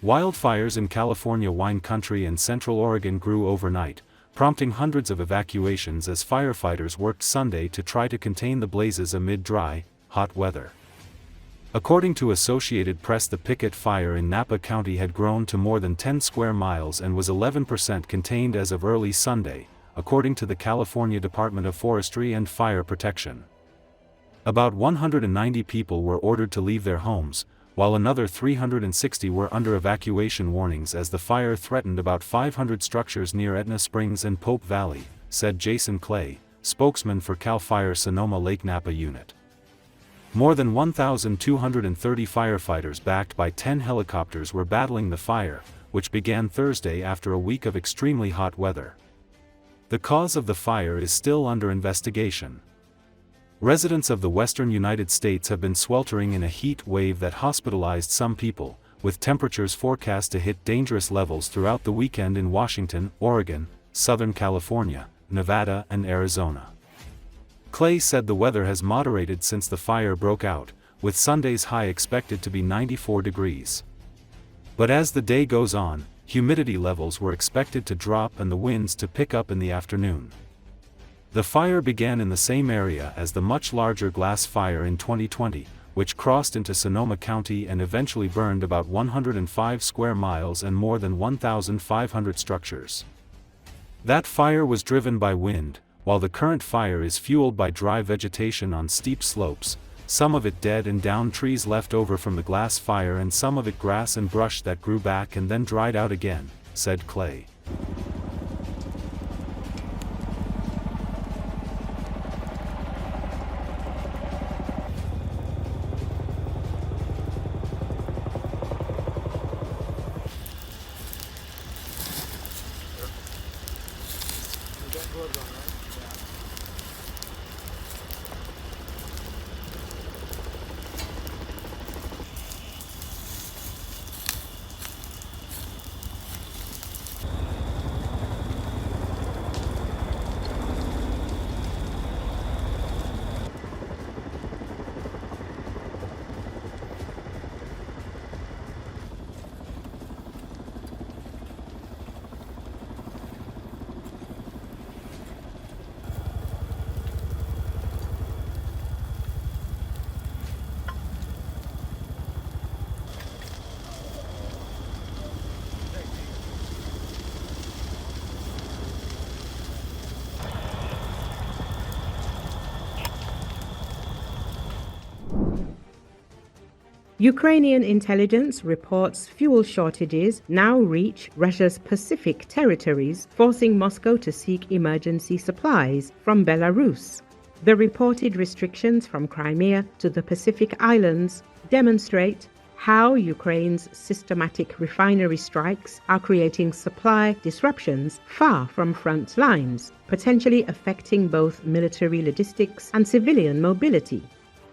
Wildfires in California wine country and central Oregon grew overnight, prompting hundreds of evacuations as firefighters worked Sunday to try to contain the blazes amid dry, hot weather. According to Associated Press, the Pickett fire in Napa County had grown to more than 10 square miles and was 11% contained as of early Sunday, according to the California Department of Forestry and Fire Protection. About 190 people were ordered to leave their homes, while another 360 were under evacuation warnings as the fire threatened about 500 structures near Aetna Springs and Pope Valley, said Jason Clay, spokesman for Calfire Sonoma Lake-Napa Unit. More than 1,230 firefighters backed by 10 helicopters were battling the fire, which began Thursday after a week of extremely hot weather. The cause of the fire is still under investigation. Residents of the western United States have been sweltering in a heat wave that hospitalized some people, with temperatures forecast to hit dangerous levels throughout the weekend in Washington, Oregon, Southern California, Nevada, and Arizona. Clay said the weather has moderated since the fire broke out, with Sunday's high expected to be 94 degrees. But as the day goes on, humidity levels were expected to drop and the winds to pick up in the afternoon. The fire began in the same area as the much larger Glass Fire in 2020, which crossed into Sonoma County and eventually burned about 105 square miles and more than 1,500 structures. That fire was driven by wind, while the current fire is fueled by dry vegetation on steep slopes, some of it dead and downed trees left over from the Glass Fire and some of it grass and brush that grew back and then dried out again, said Clay. Ukrainian intelligence reports fuel shortages now reach Russia's Pacific territories, forcing Moscow to seek emergency supplies from Belarus. The reported restrictions from Crimea to the Pacific Islands demonstrate how Ukraine's systematic refinery strikes are creating supply disruptions far from front lines, potentially affecting both military logistics and civilian mobility.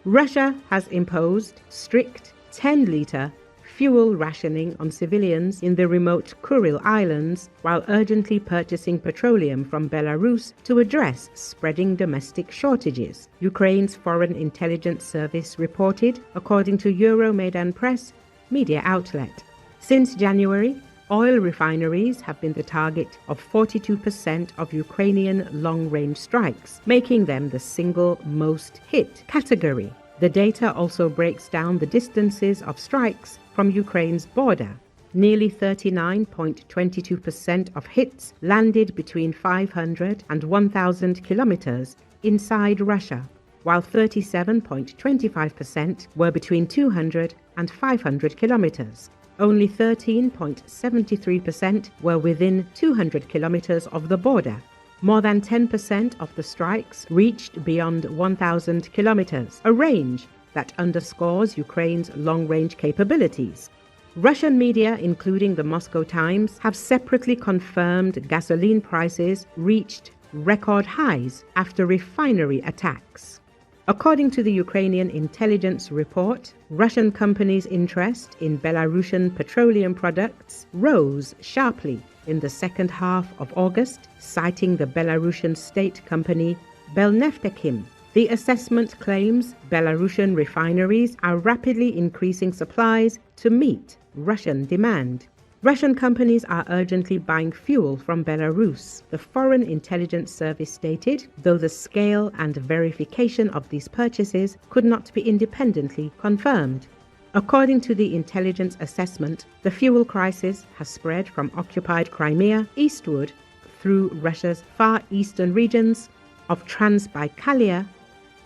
Russia has imposed strict 10-liter fuel rationing on civilians in the remote Kuril Islands, while urgently purchasing petroleum from Belarus to address spreading domestic shortages, Ukraine's Foreign Intelligence Service reported, according to Euromaidan Press media outlet. Since January, oil refineries have been the target of 42% of Ukrainian long-range strikes, making them the single most hit category. The data also breaks down the distances of strikes from Ukraine's border. Nearly 39.22% of hits landed between 500 and 1,000 kilometers inside Russia, while 37.25% were between 200 and 500 kilometers. Only 13.73% were within 200 kilometers of the border. More than 10% of the strikes reached beyond 1,000 kilometers, a range that underscores Ukraine's long-range capabilities. Russian media, including the Moscow Times, have separately confirmed gasoline prices reached record highs after refinery attacks. According to the Ukrainian intelligence report, Russian companies' interest in Belarusian petroleum products rose sharply in the second half of August, citing the Belarusian state company Belneftekhim. The assessment claims Belarusian refineries are rapidly increasing supplies to meet Russian demand. Russian companies are urgently buying fuel from Belarus, the Foreign Intelligence Service stated, though the scale and verification of these purchases could not be independently confirmed. According to the intelligence assessment, the fuel crisis has spread from occupied Crimea eastward through Russia's far eastern regions of Transbaikalia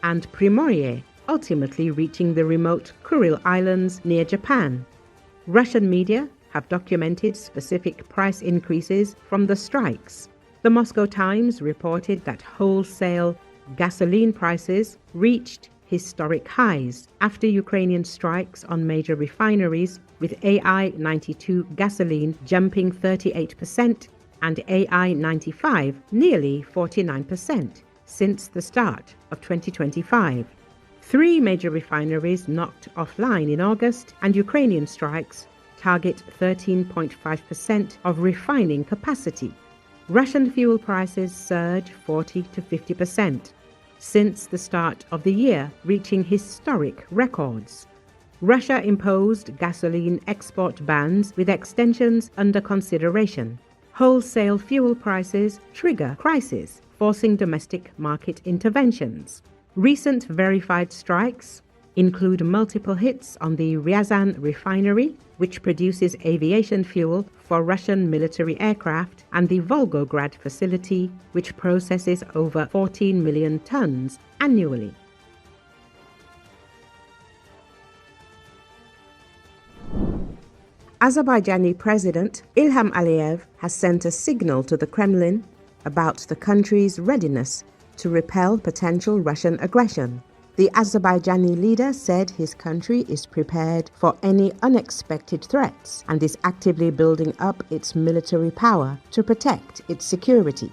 and Primorye, ultimately reaching the remote Kuril Islands near Japan. Russian media have documented specific price increases from the strikes. The Moscow Times reported that wholesale gasoline prices reached historic highs after Ukrainian strikes on major refineries, with AI 92 gasoline jumping 38% and AI 95 nearly 49% since the start of 2025. 3 major refineries knocked offline in August, and Ukrainian strikes target 13.5% of refining capacity. Russian fuel prices surge 40 to 50% since the start of the year, reaching historic records. Russia imposed gasoline export bans with extensions under consideration. Wholesale fuel prices trigger crisis, forcing domestic market interventions. Recent verified strikes include multiple hits on the Ryazan refinery, which produces aviation fuel for Russian military aircraft, and the Volgograd facility, which processes over 14 million tons annually. Azerbaijani President Ilham Aliyev has sent a signal to the Kremlin about the country's readiness to repel potential Russian aggression. The Azerbaijani leader said his country is prepared for any unexpected threats and is actively building up its military power to protect its security.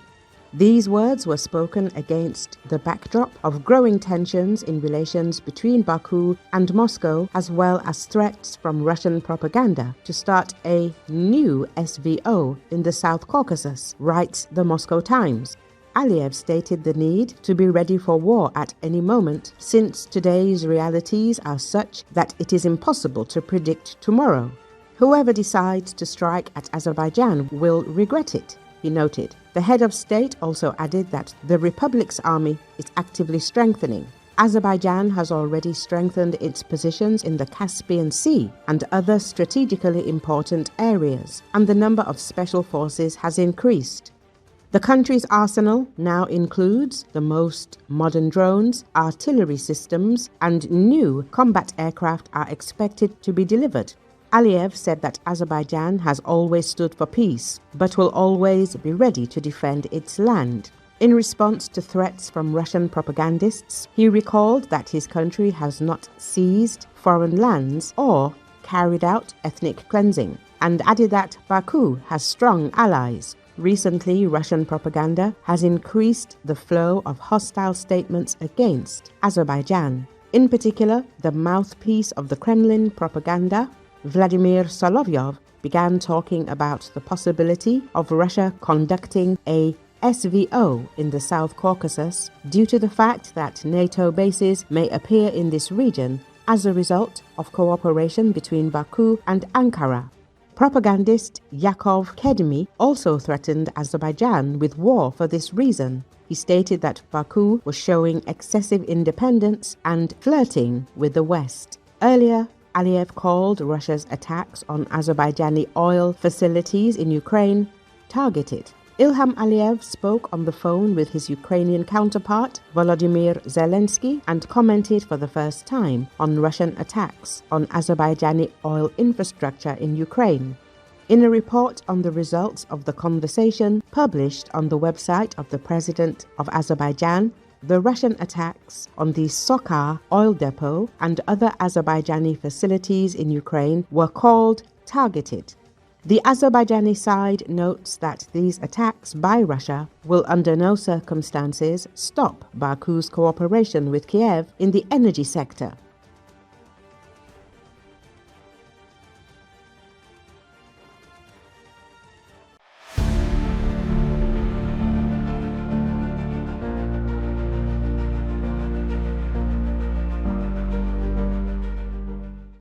These words were spoken against the backdrop of growing tensions in relations between Baku and Moscow, as well as threats from Russian propaganda to start a new SVO in the South Caucasus, writes the Moscow Times. Aliyev stated the need to be ready for war at any moment, since today's realities are such that it is impossible to predict tomorrow. Whoever decides to strike at Azerbaijan will regret it, he noted. The head of state also added that the Republic's army is actively strengthening. Azerbaijan has already strengthened its positions in the Caspian Sea and other strategically important areas, and the number of special forces has increased. The country's arsenal now includes the most modern drones, artillery systems, and new combat aircraft are expected to be delivered. Aliyev said that Azerbaijan has always stood for peace, but will always be ready to defend its land. In response to threats from Russian propagandists, he recalled that his country has not seized foreign lands or carried out ethnic cleansing, and added that Baku has strong allies. Recently, Russian propaganda has increased the flow of hostile statements against Azerbaijan. In particular, the mouthpiece of the Kremlin propaganda, Vladimir Solovyov, began talking about the possibility of Russia conducting a SVO in the South Caucasus due to the fact that NATO bases may appear in this region as a result of cooperation between Baku and Ankara. Propagandist Yakov Kedmi also threatened Azerbaijan with war for this reason. He stated that Baku was showing excessive independence and flirting with the West. Earlier, Aliyev called Russia's attacks on Azerbaijani oil facilities in Ukraine targeted. Ilham Aliyev spoke on the phone with his Ukrainian counterpart, Volodymyr Zelenski, and commented for the first time on Russian attacks on Azerbaijani oil infrastructure in Ukraine. In a report on the results of the conversation published on the website of the President of Azerbaijan, the Russian attacks on the Sokar oil depot and other Azerbaijani facilities in Ukraine were called targeted. The Azerbaijani side notes that these attacks by Russia will under no circumstances stop Baku's cooperation with Kiev in the energy sector.